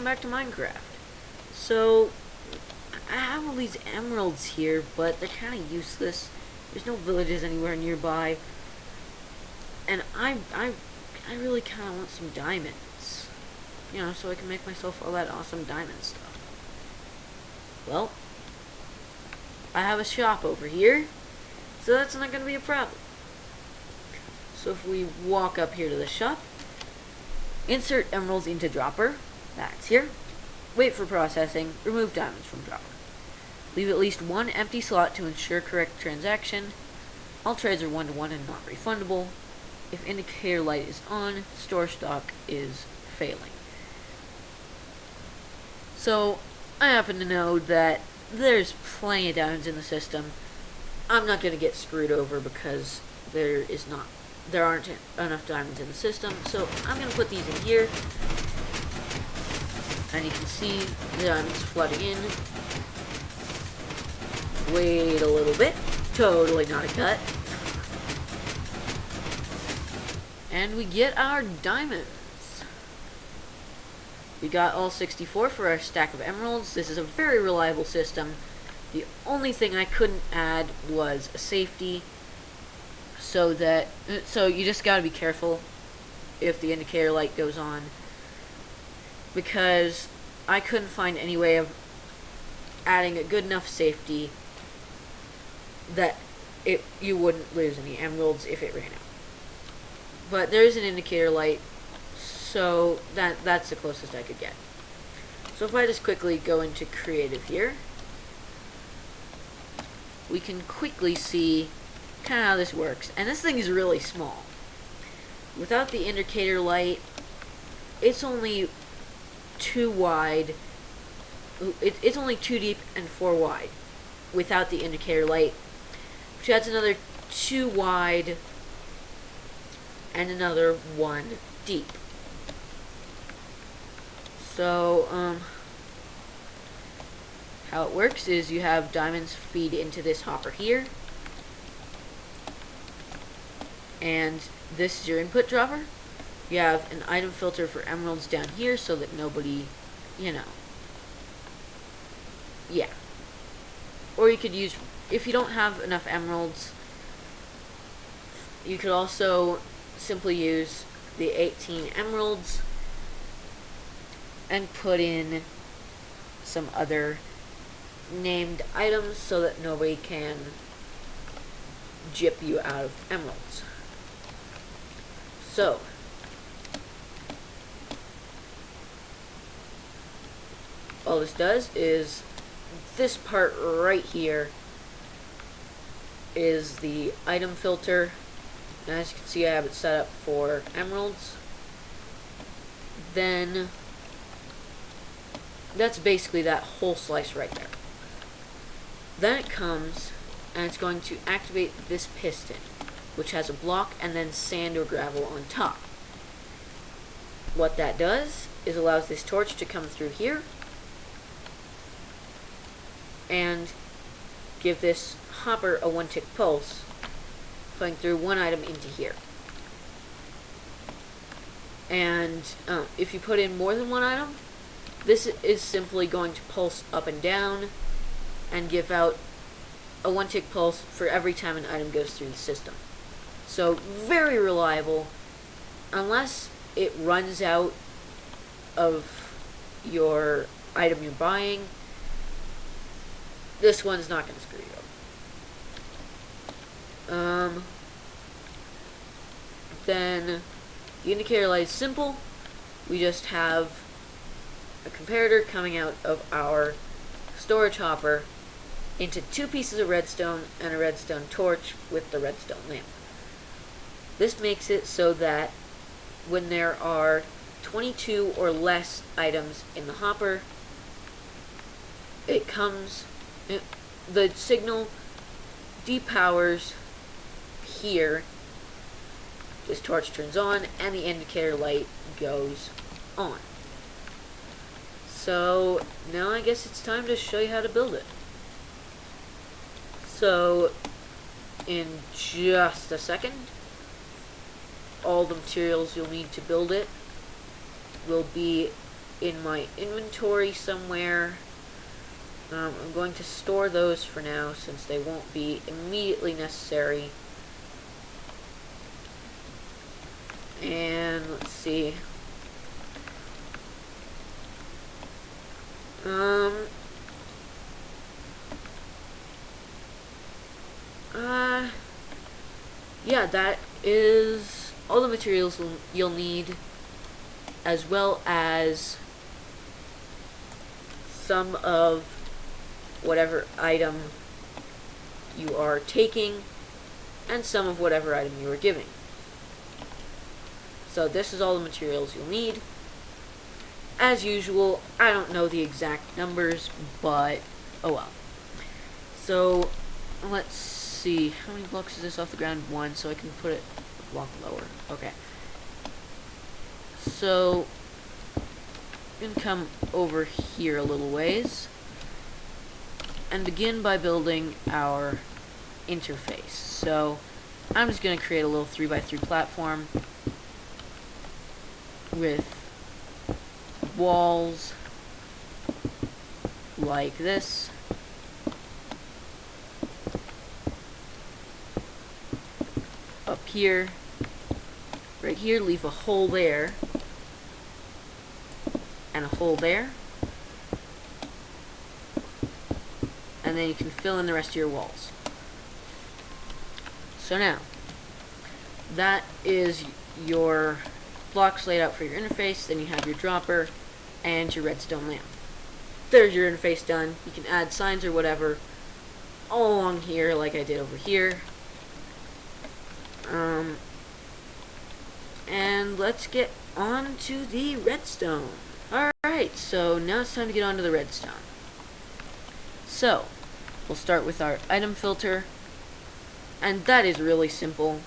back to Minecraft. So, I have all these emeralds here, but they're kind of useless. There's no villages anywhere nearby. And I really kind of want some diamonds. You know, so I can make myself all that awesome diamond stuff. Well, I have a shop over here, so that's not going to be a problem. So if we walk up here to the shop, insert emeralds into dropper, that's here. Wait for processing, remove diamonds from dropper. Leave at least one empty slot to ensure correct transaction. All trades are one-to-one and not refundable. If indicator light is on, store stock is failing. So, I happen to know that there's plenty of diamonds in the system. I'm not going to get screwed over because there aren't enough diamonds in the system. So, I'm going to put these in here. And you can see the diamonds flooding in. Wait a little bit. Totally not a cut. And we get our diamonds. We got all 64 for our stack of emeralds. This is a very reliable system. The only thing I couldn't add was a safety. So you just gotta be careful if the indicator light goes on. Because I couldn't find any way of adding a good enough safety that you wouldn't lose any emeralds if it ran out. But there is an indicator light, so that's the closest I could get. So if I just quickly go into creative here, we can quickly see kind of how this works. And this thing is really small. Without the indicator light, it's only 2 wide. It's only 2 deep and 4 wide without the indicator light, which adds another 2 wide and another 1 deep. So, how it works is you have diamonds feed into this hopper here, and this is your input dropper. You have an item filter for emeralds down here so that nobody, yeah. Or you could use, if you don't have enough emeralds, you could also simply use the 18 emeralds and put in some other named items so that nobody can gyp you out of emeralds. So, all this does is this part right here is the item filter. And as you can see, I have it set up for emeralds. Then that's basically that whole slice right there. Then it comes and it's going to activate this piston, which has a block and then sand or gravel on top. What that does is allows this torch to come through here and give this hopper a 1-tick pulse, putting through one item into here. And if you put in more than one item, this is simply going to pulse up and down and give out a 1-tick pulse for every time an item goes through the system. So very reliable, unless it runs out of your item you're buying. This one's not going to screw you up. Then the indicator light is simple. We just have a comparator coming out of our storage hopper into 2 pieces of redstone and a redstone torch with the redstone lamp. This makes it so that when there are 22 or less items in the hopper, the signal depowers here, this torch turns on, and the indicator light goes on. So now I guess it's time to show you how to build it. So in just a second, all the materials you'll need to build it will be in my inventory somewhere. I'm going to store those for now since they won't be immediately necessary. And let's see. Yeah, that is all the materials you'll need, as well as some of whatever item you are taking and some of whatever item you are giving. So this is all the materials you'll need. As usual, I don't know the exact numbers, but oh well. So let's see, how many blocks is this off the ground? 1, so I can put it a block lower. Okay. So I'm gonna come over here a little ways and begin by building our interface. So I'm just gonna create a little 3x3 platform with walls like this. Up here, right here, leave a hole there, and a hole there, and then you can fill in the rest of your walls. So now, that is your blocks laid out for your interface. Then you have your dropper and your redstone lamp. There's your interface done. You can add signs or whatever all along here like I did over here. And let's get on to the redstone. Alright, so now it's time to get on to the redstone. So, we'll start with our item filter, and that is really simple.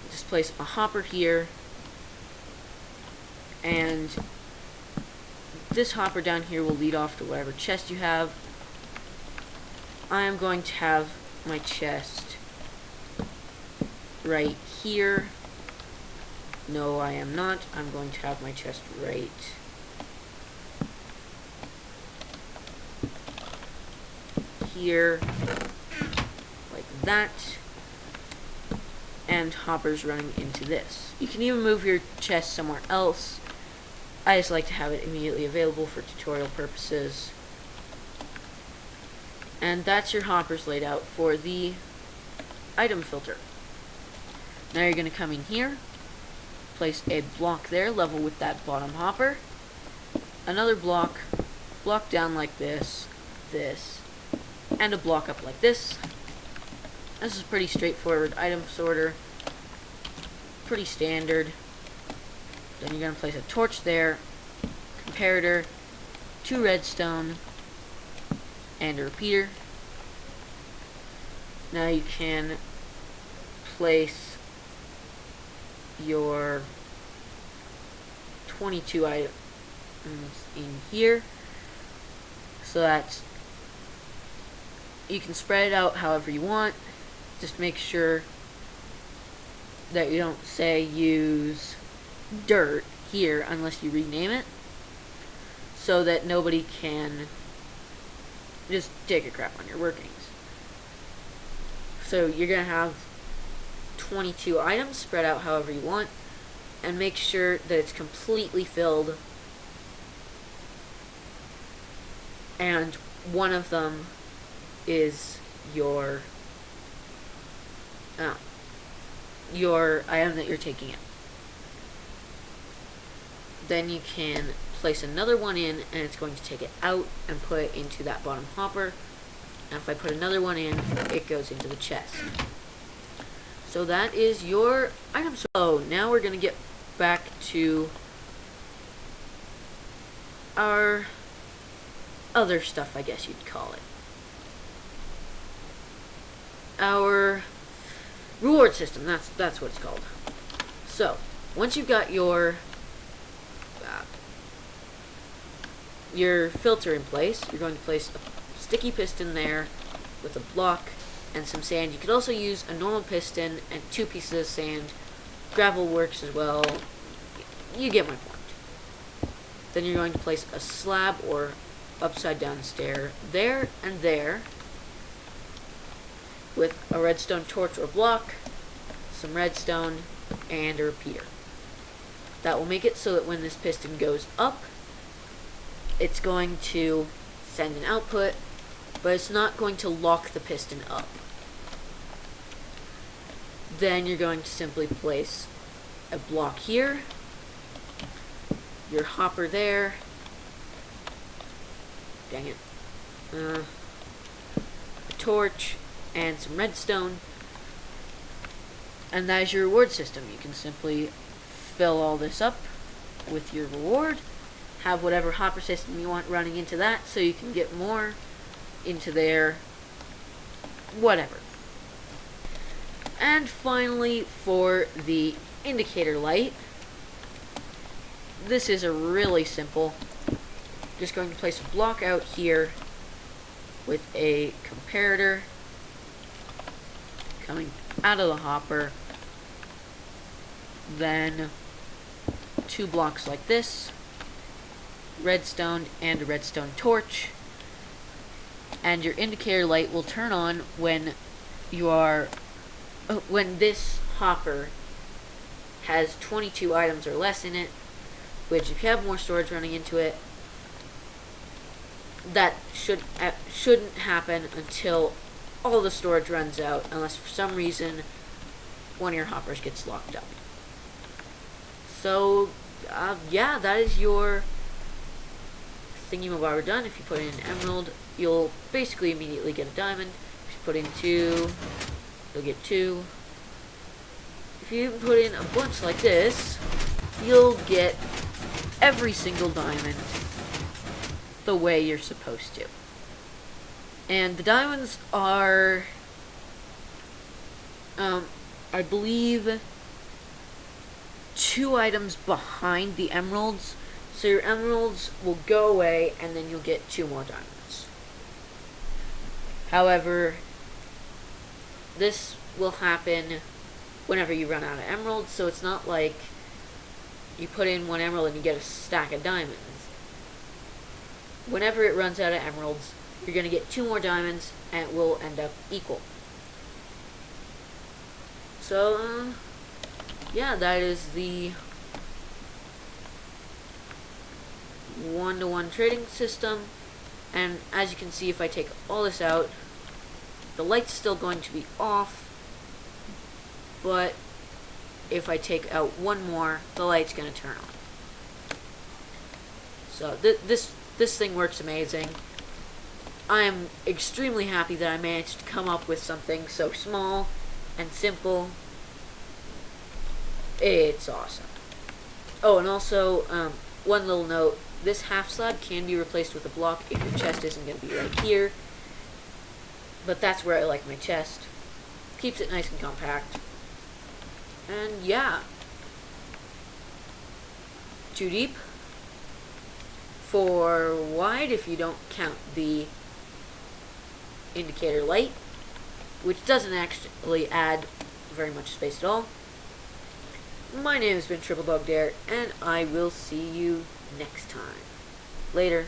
Just place a hopper here, and this hopper down here will lead off to whatever chest you have. I am going to have my chest right here. No, I am not. I'm going to have my chest right here, like that, and hoppers running into this. You can even move your chest somewhere else. I just like to have it immediately available for tutorial purposes. And that's your hoppers laid out for the item filter. Now you're going to come in here, place a block there, level with that bottom hopper, another block down like this, and a block up like this. This is pretty straightforward item sorter, pretty standard. Then you're going to place a torch there, comparator, 2 redstone, and a repeater. Now you can place your 22 items in here, so that you can spread it out however you want. Just make sure that you don't say use dirt here unless you rename it, so that nobody can just take a crap on your workings. So you're gonna have 22 items spread out however you want, and make sure that it's completely filled, and one of them is your item that you're taking in. Then you can place another one in, and it's going to take it out and put it into that bottom hopper. And if I put another one in, it goes into the chest. So that is your item. So now we're going to get back to our other stuff, I guess you'd call it. Our reward system, that's what it's called. So, once you've got your filter in place, you're going to place a sticky piston there with a block and some sand. You could also use a normal piston and 2 pieces of sand. Gravel works as well. You get my point. Then you're going to place a slab or upside down stair there and there with a redstone torch or block, some redstone, and a repeater. That will make it so that when this piston goes up, it's going to send an output, but it's not going to lock the piston up. Then you're going to simply place a block here, your hopper there, dang it, a torch, and some redstone, and that is your reward system. You can simply fill all this up with your reward, have whatever hopper system you want running into that, so you can get more into there, whatever. And finally, for the indicator light, this is a really simple. Just going to place a block out here with a comparator coming out of the hopper, then 2 blocks like this, redstone and a redstone torch, and your indicator light will turn on when you are when this hopper has 22 items or less in it, which if you have more storage running into it, that shouldn't happen until all the storage runs out, unless for some reason one of your hoppers gets locked up. So yeah, that is your thingy-mabobber done. If you put in an emerald, you'll basically immediately get a diamond. If you put in 2, you'll get 2. If you put in a bunch like this, you'll get every single diamond the way you're supposed to. And the diamonds are, I believe, 2 items behind the emeralds. So your emeralds will go away, and then you'll get 2 more diamonds. However, this will happen whenever you run out of emeralds, so it's not like you put in 1 emerald and you get a stack of diamonds. Whenever it runs out of emeralds, you're going to get 2 more diamonds, and it will end up equal. So, yeah, that is the 1-to-1 trading system. And as you can see, if I take all this out, the light's still going to be off, but if I take out 1 more, the light's going to turn on. So this thing works amazing. I am extremely happy that I managed to come up with something so small and simple. It's awesome. Oh, and also, one little note, this half slab can be replaced with a block if your chest isn't going to be right here. But that's where I like my chest. Keeps it nice and compact. And yeah. 2 deep. 4 wide if you don't count the indicator light, which doesn't actually add very much space at all. My name has been Triple Dog Dare, and I will see you next time. Later.